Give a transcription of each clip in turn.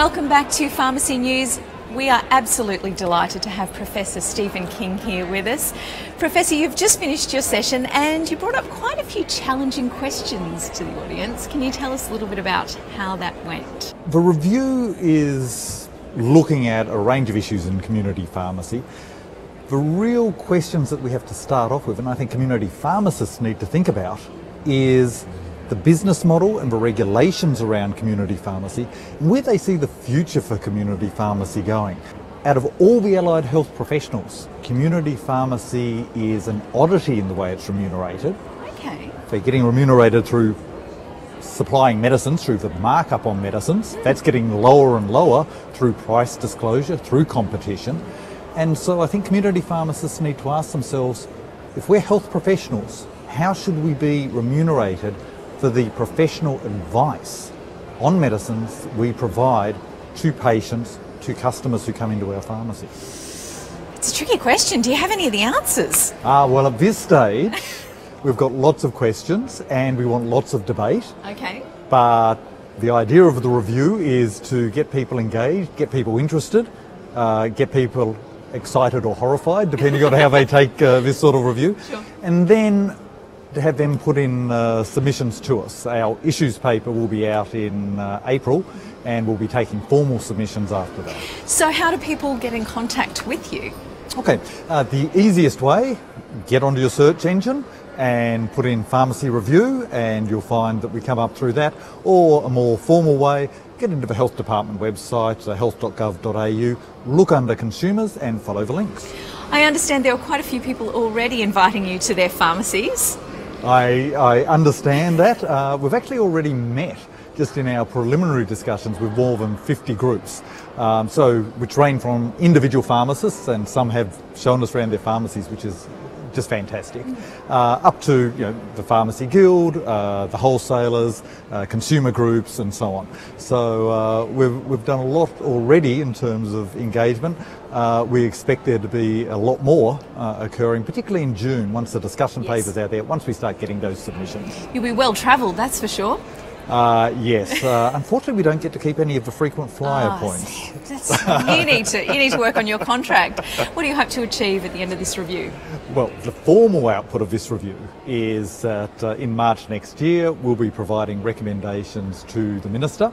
Welcome back to Pharmacy News. We are absolutely delighted to have Professor Stephen King here with us. Professor, you've just finished your session and you brought up quite a few challenging questions to the audience. Can you tell us a little bit about how that went? The review is looking at a range of issues in community pharmacy. The real questions that we have to start off with, and I think community pharmacists need to think about, is the business model and the regulations around community pharmacy and where they see the future for community pharmacy going. Out of all the allied health professionals, community pharmacy is an oddity in the way it's remunerated. Okay. They're getting remunerated through supplying medicines, through the markup on medicines. That's getting lower and lower through price disclosure, through competition. And so I think community pharmacists need to ask themselves, if we're health professionals, how should we be remunerated for the professional advice on medicines we provide to patients, to customers who come into our pharmacy? It's a tricky question. Do you have any of the answers? Well, at this stage, we've got lots of questions and we want lots of debate. Okay. But the idea of the review is to get people engaged, get people interested, get people excited or horrified, depending on how they take this sort of review. Sure. And then to have them put in submissions to us. Our issues paper will be out in April and we'll be taking formal submissions after that. So how do people get in contact with you? Okay, the easiest way, get onto your search engine and put in pharmacy review and you'll find that we come up through that, or a more formal way, get into the health department website, health.gov.au, look under consumers and follow the links. I understand there are quite a few people already inviting you to their pharmacies. I understand that. We've actually already met just in our preliminary discussions with more than 50 groups, which range from individual pharmacists, and some have shown us around their pharmacies, which is just fantastic, up to the Pharmacy Guild, the wholesalers, consumer groups and so on. So we've done a lot already in terms of engagement. We expect there to be a lot more occurring, particularly in June, once the discussion paper's out there, once we start getting those submissions. You'll be well travelled, that's for sure. Yes. Unfortunately, we don't get to keep any of the frequent flyer points. You need to work on your contract. What do you hope to achieve at the end of this review? Well, the formal output of this review is that in March next year we'll be providing recommendations to the Minister.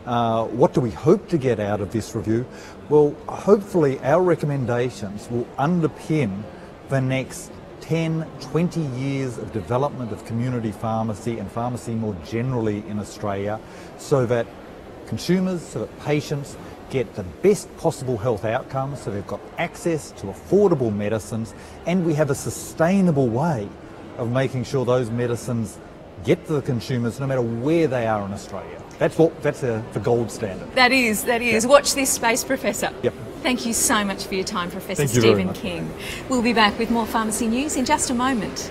What do we hope to get out of this review? Well, hopefully our recommendations will underpin the next 10, 20 years of development of community pharmacy and pharmacy more generally in Australia, so that consumers, so that patients get the best possible health outcomes, so they've got access to affordable medicines, and we have a sustainable way of making sure those medicines get to the consumers no matter where they are in Australia. That's the gold standard. That is. Yeah. Watch this space, Professor. Yep. Thank you so much for your time, Professor Thank you very Stephen much. King. We'll be back with more Pharmacy News in just a moment.